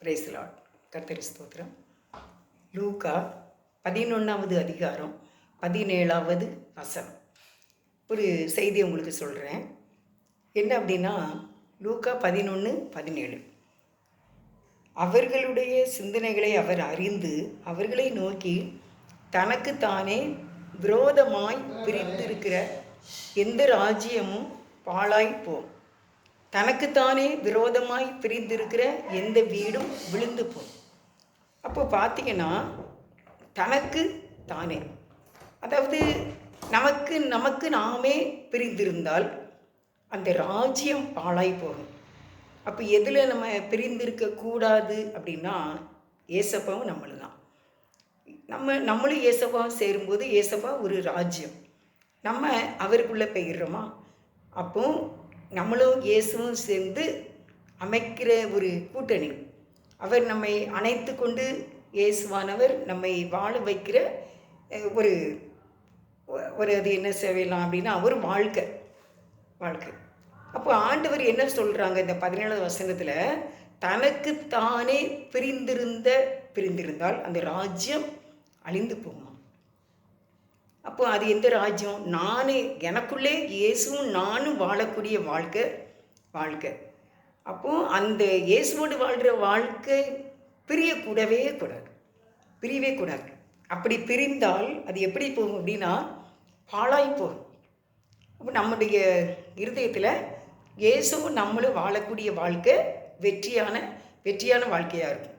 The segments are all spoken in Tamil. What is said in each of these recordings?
Praise the Lord. கர்த்தருக்கு ஸ்தோத்திரம். லூக்கா 11வது அதிகாரம் 17வது வசனம். ஒரு செய்தி உங்களுக்கு சொல்கிறேன். என்ன அப்படின்னா, லூக்கா 11:17. அவர்களுடைய சிந்தனைகளை அவர் அறிந்து அவர்களை நோக்கி, தனக்குத்தானே விரோதமாய் பிரிந்திருக்கிற எந்த ராஜ்யமும் பாழாய்ப்போம், தனக்குத்தானே விரோதமாய் பிரிந்திருக்கிற எந்த வீடும் விழுந்து போகும். அப்போ பார்த்தீங்கன்னா, தனக்கு தானே, அதாவது நமக்கு நாமே பிரிந்திருந்தால் அந்த ராஜ்யம் பாழாய் போகும். அப்போ எதில் நம்ம பிரிந்திருக்க கூடாது அப்படின்னா, ஏசப்பாவும் நம்மளும் தான். நம்மளும் ஏசப்பாவும் சேரும்போது ஏசப்பா ஒரு ராஜ்யம், நம்ம அவருக்குள்ளே போயிடுறோமா? அப்போ நம்மளும் இயேசுவும் சேர்ந்து அமைக்கிற ஒரு கூட்டணி. அவர் நம்மை அணைத்து கொண்டு, இயேசுவானவர் நம்மை வாழ வைக்கிற ஒரு ஒரு அது என்ன செய்யலாம் அப்படின்னா ஒரு வாழ்க்கை. அப்போ ஆண்டவர் என்ன சொல்கிறாங்க இந்த 17வது வசனத்தில், தனக்குத்தானே பிரிந்திருந்தால் அந்த ராஜ்யம் அழிந்து போகுமா? அப்போ அது எந்த ராஜ்யம்? எனக்குள்ளே இயேசுவும் நானும் வாழக்கூடிய வாழ்க்கை. அப்போது அந்த இயேசுவோடு வாழ்கிற வாழ்க்கை பிரியவே கூடாது. அப்படி பிரிந்தால் அது எப்படி போகும் அப்படின்னா பாழாய் போகும். அப்போ நம்முடைய இருதயத்தில் இயேசுவும் நம்மளும் வாழக்கூடிய வாழ்க்கை வெற்றியான வாழ்க்கையாக இருக்கும்.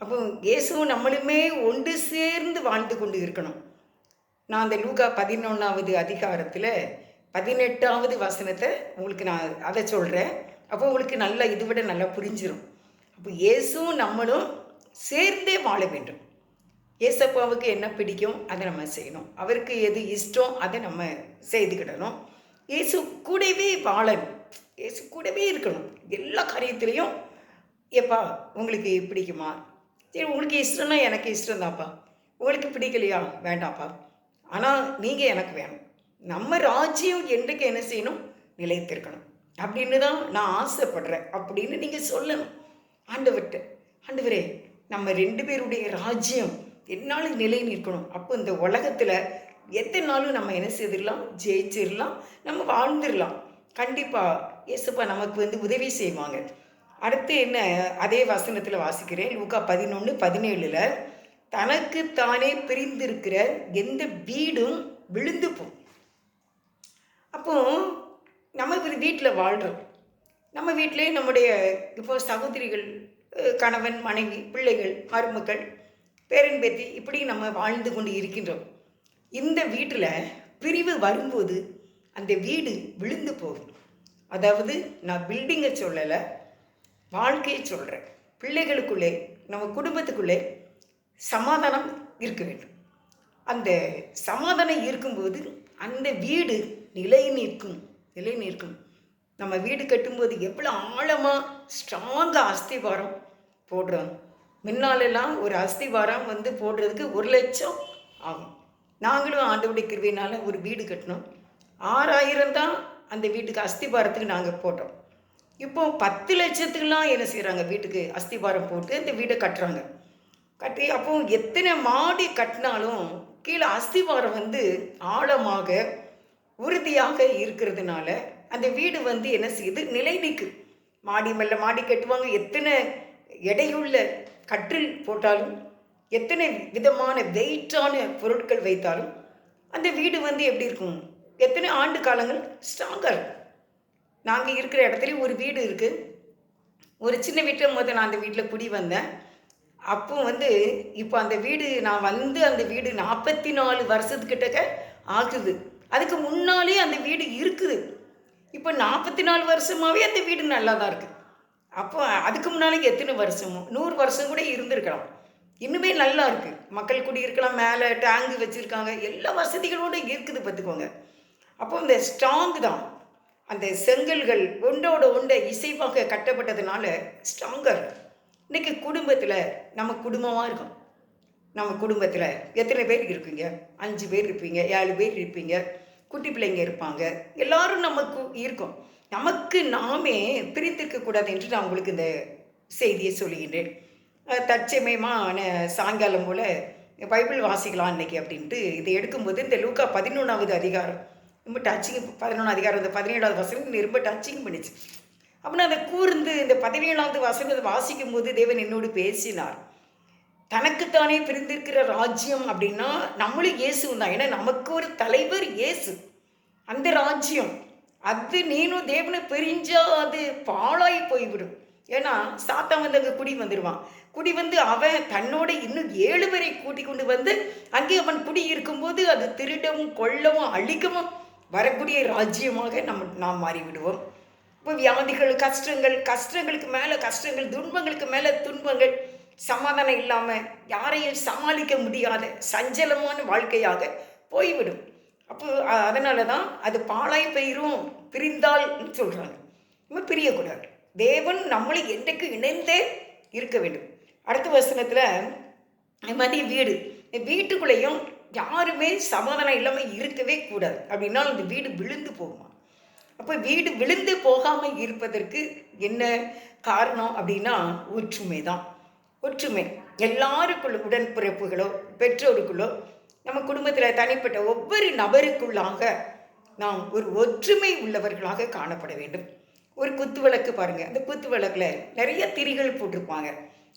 அப்போ இயேசுவும் நம்மளுமே ஒன்று சேர்ந்து வாழ்ந்து கொண்டு இருக்கணும். நான் அந்த லூக்கா 11வது அதிகாரத்தில் 18வது வசனத்தை உங்களுக்கு நான் அதை சொல்கிறேன். அப்போ உங்களுக்கு நல்லா இதை நல்லா புரிஞ்சிடும். அப்போ இயேசுவும் நம்மளும் சேர்ந்தே வாழ வேண்டும். ஏசப்பாவுக்கு என்ன பிடிக்கும் அதை நம்ம செய்யணும், அவருக்கு எது இஷ்டம் அதை நம்ம செய்துக்கிடணும். இயேசு கூடவே வாழணும், இயேசு கூடவே இருக்கணும் எல்லா காரியத்திலையும். ஏப்பா உங்களுக்கு பிடிக்குமா? சரி, உங்களுக்கு இஷ்டம்னா எனக்கு இஷ்டம்தான்ப்பா, உங்களுக்கு பிடிக்கலையா வேண்டாம்ப்பா, ஆனால் நீங்கள் எனக்கு வேணும். நம்ம ராஜ்யம் என்றைக்கு என்ன செய்யணும்? நிலைத்திருக்கணும் அப்படின்னு தான் நான் ஆசைப்படுறேன் அப்படின்னு நீங்கள் சொல்லணும் ஆண்டவர்கிட்ட. ஆண்டவரே, நம்ம 2 பேருடைய ராஜ்யம் என்னாலும் நிலை நிற்கணும். அப்போ இந்த உலகத்தில் எத்தனை நாளும் நம்ம என்ன செய்திடலாம்? ஜெயிச்சிடலாம், நம்ம வாழ்ந்துடலாம். கண்டிப்பாக இயேசுப்பா நமக்கு உதவி செய்வாங்க. அடுத்து என்ன, அதே வசனத்தில் வாசிக்கிறேன். லூக்கா 11:17, தனக்குத்தானே பிரிந்திருக்கிற எந்த வீடும் விழுந்து போகும். அப்போ நம்ம வீட்டில் வாழ்கிறோம். நம்ம வீட்டிலே நம்முடைய இப்போ சகோதரிகள், கணவன், மனைவி, பிள்ளைகள், மருமக்கள், பேரன் பேத்தி, இப்படி நம்ம வாழ்ந்து கொண்டு இருக்கின்றோம். இந்த வீட்டில் பிரிவு வரும்போது அந்த வீடு விழுந்து போகும். அதாவது நான் பில்டிங்கை சொல்லலை, வாழ்க்கையை சொல்கிறேன். பிள்ளைகளுக்குள்ளே, நம்ம குடும்பத்துக்குள்ளே சமாதானம் இருக்க வேண்டும். அந்த சமாதானம் இருக்கும்போது அந்த வீடு நிலை நிற்கும். நம்ம வீடு கட்டும்போது எவ்வளோ ஆழமாக ஸ்ட்ராங்காக அஸ்திவாரம் போடுறோம். முன்னாலெல்லாம் ஒரு அஸ்திவாரம் போடுறதுக்கு 1 லட்சம் ஆகும். நாங்களும் ஆண்டவருடைய கிருபையினால் ஒரு வீடு கட்டினோம். 6000 தான் அந்த வீட்டுக்கு அஸ்திவாரத்துக்கு நாங்கள் போட்டோம். இப்போ 10 லட்சத்துக்கெலாம் என்ன செய்கிறாங்க? வீட்டுக்கு அஸ்திவாரம் போட்டு அந்த வீடை கட்டுறாங்க. அப்போ எத்தனை மாடி கட்டினாலும் கீழே அஸ்திவாரம் ஆழமாக உறுதியாக இருக்கிறதுனால அந்த வீடு என்ன செய்யுது? நிலை நிற்கும். மாடி மேலே மாடி கட்டுவாங்க. எத்தனை எடையுள்ள கட்டில் போட்டாலும், எத்தனை விதமான வெயிட்டான பொருட்கள் வைத்தாலும் அந்த வீடு எப்படி இருக்கும்? எத்தனை ஆண்டு காலங்கள் ஸ்ட்ராங்காக இருக்கும். நாங்கள் இருக்கிற இடத்துல ஒரு வீடு இருக்குது. ஒரு சின்ன வீட்டில் நான் அந்த வீட்டில் குடி வந்தேன். அப்போ இப்போ அந்த வீடு நான் அந்த வீடு 44 வருஷத்துக்கிட்ட ஆகுது. அதுக்கு முன்னாலே அந்த வீடு இருக்குது. இப்போ 44 வருஷமாகவே அந்த வீடு நல்லா தான் இருக்குது. அப்போ அதுக்கு முன்னாலே எத்தனை வருஷமோ, 100 வருஷம் கூட இருந்திருக்கலாம். இன்னுமே நல்லா இருக்குது. மக்கள் குடியிருக்கலாம், மேலே டேங்கு வச்சுருக்காங்க, எல்லா வசதிகளோடு இருக்குது பார்த்துக்கோங்க. அப்போ இந்த ஸ்ட்ராங் தான். அந்த செங்கல்கள் ஒன்றோட இசைவாக கட்டப்பட்டதுனால ஸ்ட்ராங்கர். இன்றைக்கி குடும்பத்தில் நம்ம குடும்பமாக இருக்கோம். நம்ம குடும்பத்தில் எத்தனை பேர் இருக்கீங்க? 5 பேர் இருப்பீங்க, 7 பேர் இருப்பீங்க, குட்டி பிள்ளைங்க இருப்பாங்க, எல்லோரும் நமக்கு இருக்கோம். நமக்கு நாமே பிரித்திருக்கக்கூடாது என்று நான் உங்களுக்கு இந்த செய்தியை சொல்லுகின்றேன். தற்சமயமாக சாயங்காலம் போல் பைபிள் வாசிக்கலாம் இன்னைக்கு அப்படின்ட்டு இதை எடுக்கும்போது இந்த லூக்கா 11வது அதிகாரம் ரொம்ப டச்சிங், 11 அதிகாரம் இந்த 17வது வசனம் ரொம்ப டச்சிங் பண்ணிச்சு. அப்போ நான் அதை கூர்ந்து இந்த 17வது வசனத்தை வாசிக்கும் போது தேவன் என்னோடு பேசினார். தனக்குத்தானே பிரிந்திருக்கிற ராஜ்யம் அப்படின்னா நம்மளும் இயேசுவும் தான். ஏன்னா நமக்கு ஒரு தலைவர் இயேசு. அந்த ராஜ்யம் அது நீனும் தேவனை பிரிஞ்சா அது பாழாய் போய்விடும். ஏன்னா சாத்தான் வந்து அங்கே குடி வந்துடுவான். குடி வந்து அவன் தன்னோட இன்னும் 7 பேரை கூட்டி கொண்டு வந்து அங்கே அவன் குடி இருக்கும்போது அது திருடவும் கொல்லவும் அழிக்கவும் வரக்கூடிய ராஜ்யமாக நாம் மாறிவிடுவோம். இப்போ வியாதிகள், கஷ்டங்களுக்கு மேலே கஷ்டங்கள், துன்பங்களுக்கு மேலே துன்பங்கள், சமாதானம் இல்லாமல் யாரையும் சமாளிக்க முடியாத சஞ்சலமான வாழ்க்கையாக போய்விடும். அப்போ அதனால தான் அது பாழாய் போயிரும் பிரிந்தால் சொல்கிறாங்க. நம்ம பிரியக்கூடாது. தேவன் நம்மளை என்றைக்கு இணைந்தே இருக்க வேண்டும். அடுத்த வசனத்தில் மதிய வீட்டுக்குள்ளேயும் யாருமே சமாதானம் இல்லாமல் இருக்கவே கூடாது. அப்படின்னா அந்த வீடு விழுந்து போகுமா? அப்போ வீடு விழுந்து போகாமல் இருப்பதற்கு என்ன காரணம் அப்படின்னா ஒற்றுமை தான். ஒற்றுமை எல்லாருக்குள்ள, உடன்பிறப்புகளோ பெற்றோருக்குள்ளோ நம்ம குடும்பத்தில் தனிப்பட்ட ஒவ்வொரு நபருக்குள்ளாக நாம் ஒரு ஒற்றுமை உள்ளவர்களாக காணப்பட வேண்டும். ஒரு குத்து விளக்கு பாருங்கள், அந்த குத்து விளக்கில் நிறைய திரிகள் போட்டிருப்பாங்க,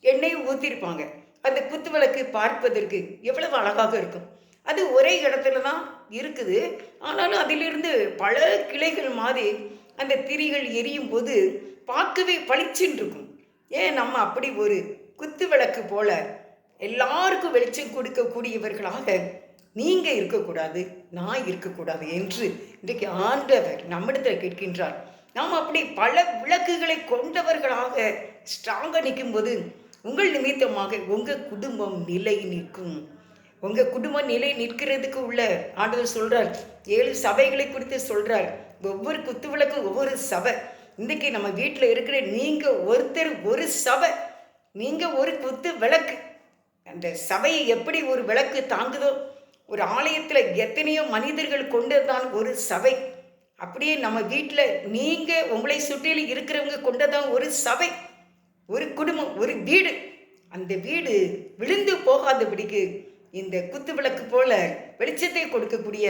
எண்ணெய் ஊற்றிருப்பாங்க. அந்த குத்து விளக்கு பார்ப்பதற்கு எவ்வளவு அழகாக இருக்கும். அது ஒரே இடத்துல தான் இருக்குது, ஆனாலும் அதிலிருந்து பல கிளைகள் மாதிரி அந்த திரிகள் எரியும் போது பார்க்கவே பளிச்சுன்னு இருக்கும். ஏன் நம்ம அப்படி ஒரு குத்து விளக்கு போல எல்லாருக்கும் வெளிச்சம் கொடுக்கக்கூடியவர்களாக நீங்கள் இருக்கக்கூடாது, நான் இருக்கக்கூடாது என்று இன்றைக்கு ஆண்டவர் நம்மிடத்தில் கேட்கின்றார். நாம் அப்படி பல விளக்குகளை கொண்டவர்களாக ஸ்ட்ராங்காக நிற்கும்போது உங்கள் நிமித்தமாக உங்கள் குடும்பம் நிலை நிற்கும். உங்கள் குடும்பம் நிலை நிற்கிறதுக்கு உள்ள ஆண்டவர் சொல்கிறார். 7 சபைகளை குறித்து சொல்கிறார். ஒவ்வொரு குத்து விளக்கும் ஒவ்வொரு சபை. இன்றைக்கி நம்ம வீட்டில் இருக்கிற நீங்கள் ஒருத்தர் ஒரு சபை, நீங்கள் ஒரு குத்து விளக்கு. அந்த சபையை எப்படி ஒரு விளக்கு தாங்குதோ, ஒரு ஆலயத்தில் எத்தனையோ மனிதர்கள் கொண்டதான் ஒரு சபை, அப்படியே நம்ம வீட்டில் நீங்கள் உங்களை சுற்றிலும் இருக்கிறவங்க கொண்டதான் ஒரு சபை, ஒரு குடும்பம், ஒரு வீடு. அந்த வீடு விழுந்து போகாதபடிக்கு இந்த குத்து விளக்கு போல வெளிச்சத்தை கொடுக்கக்கூடிய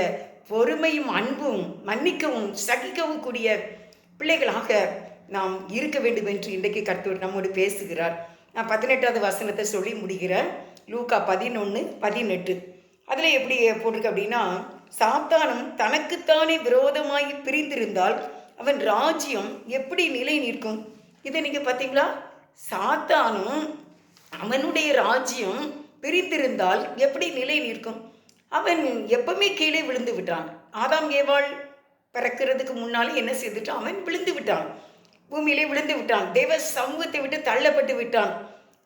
பொறுமையும் அன்பும் மன்னிக்கவும் சகிக்கவும் கூடிய பிள்ளைகளாக நாம் இருக்க வேண்டும் என்று இன்றைக்கு கர்த்தர் நம்மோடு பேசுகிறார். நான் 18வது வசனத்தை சொல்லி முடிகிறேன். லூக்கா 11:18. அதில் எப்படி போட்டிருக்கு அப்படின்னா, சாத்தானும் தனக்குத்தானே விரோதமாய் பிரிந்திருந்தால் அவன் ராஜ்யம் எப்படி நிலை நிற்கும்? இதை நீங்கள் பார்த்தீங்களா? சாத்தானும் அவனுடைய ராஜ்யம் பிரிந்திருந்தால் எப்படி நிலை நிற்கும்? அவன் எப்பவுமே கீழே விழுந்து விட்டான். ஆதாம் ஏவாள் பிறக்கிறதுக்கு முன்னாலே என்ன செய்துட்டான்? அவன் விழுந்து விட்டான், பூமியிலே விழுந்து விட்டான், தேவ சமூகத்தை விட்டு தள்ளப்பட்டு விட்டான்.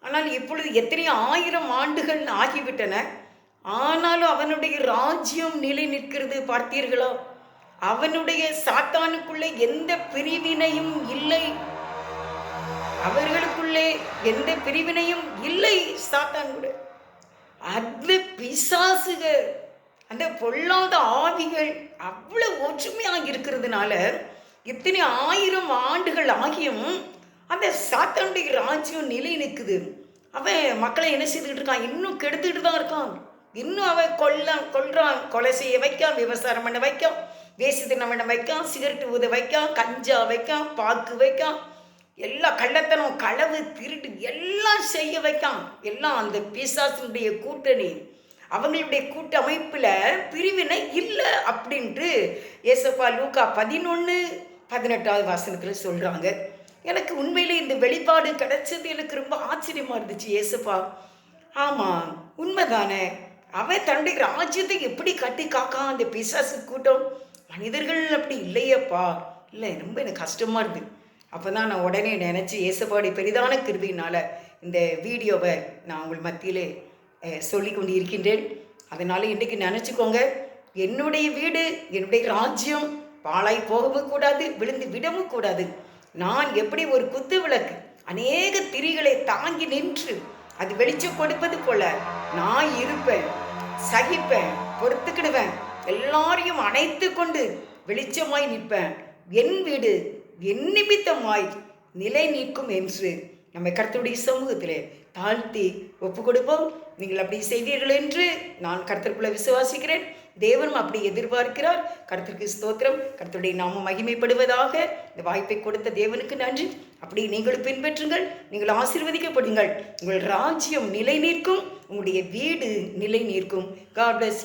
ஆனால் இப்பொழுது எத்தனை 1000 ஆண்டுகள் ஆகிவிட்டன, ஆனாலும் அவனுடைய ராஜ்யம் நிலை நிற்கிறது. பார்த்தீர்களா? அவனுடைய சாத்தானுக்குள்ளே எந்த பிரிவினையும் இல்லை, அவர்களுக்குள்ளே எந்த பிரிவினையும் இல்லை. சாத்தான் கூட அந்த பிசாசுகள், அந்த பொல்லாத ஆவிகள் அவ்வளவு ஒற்றுமையாக இருக்கிறதுனால இத்தனை 1000 ஆண்டுகள் ஆகியும் அந்த சாத்தானுடைய ராஜ்யம் நிலை நிற்குது. அவன் மக்களை என்ன செய்துக்கிட்டு இருக்கான்? இன்னும் கெடுத்துக்கிட்டு தான் இருக்கான். இன்னும் அவன் கொல்றான், கொலை செய்ய வைக்கான், விவசாயம் பண்ண வைக்கான், வேசித்தனம் பண்ண வைக்கான், சிகரெட்டு ஊத வைக்கான், கஞ்சா வைக்கான், பாக்கு வைக்கான், எல்லாம் கள்ளத்தனம், களவு, திருட்டு எல்லாம் செய்ய வைக்கான். எல்லாம் அந்த பிசாசினுடைய கூட்டணி, அவங்களுடைய கூட்டமைப்பில் பிரிவினை இல்லை அப்படின்ட்டு ஏசப்பா லூக்கா 11:18 வசனத்தில் சொல்கிறாங்க. எனக்கு உண்மையிலே இந்த வெளிப்பாடு கிடைச்சது எனக்கு ரொம்ப ஆச்சரியமாக இருந்துச்சு. ஏசப்பா, ஆமாம் உண்மைதானே, அவன் தன்னுடைய ராஜ்யத்தை எப்படி கட்டி காக்கான் அந்த பிசாசு கூட்டம். மனிதர்கள் அப்படி இல்லையப்பா, இல்லை, ரொம்ப எனக்கு கஷ்டமாக இருக்குது. அப்போ தான் நான் உடனே நினச்சி ஏசப்பாடி பெரிதான கிருபையினால் இந்த வீடியோவை நான் உங்கள் மத்தியிலே சொல்லி கொண்டு இருக்கின்றேன். அதனால் இன்றைக்கு நினச்சிக்கோங்க, என்னுடைய வீடு, என்னுடைய ராஜ்யம் பாழாய் போகவும் கூடாது, விழுந்து விடவும் கூடாது. நான் எப்படி ஒரு குத்து விளக்கு அநேக திரிகளை தாங்கி நின்று அது வெளிச்சம் கொடுப்பது போல நான் இருப்பேன், சகிப்பேன், பொறுத்துக்கிடுவேன், எல்லாரையும் அணைத்து கொண்டு வெளிச்சமாய் நிற்பேன். என் வீடு என் நிமித்தமாய் நிலை நிற்கும் என்று நம்மை கர்த்தருடைய சமூகத்திலே தாழ்த்தி ஒப்பு கொடுப்போம். நீங்கள் அப்படி செய்வீர்கள் என்று நான் கர்த்தருக்குள்ள விசுவாசிக்கிறேன். தேவனும் அப்படி எதிர்பார்க்கிறார். கர்த்தருக்கு ஸ்தோத்திரம். கர்த்தருடைய நாமம் மகிமைப்படுவதாக. இந்த வாய்ப்பை கொடுத்த தேவனுக்கு நன்றி. அப்படி நீங்கள் பின்பற்றுங்கள், நீங்கள் ஆசீர்வதிக்கப்படுங்கள். உங்கள் ராஜ்யம் நிலை நிற்கும், உங்களுடைய வீடு நிலை நிற்கும். God bless you.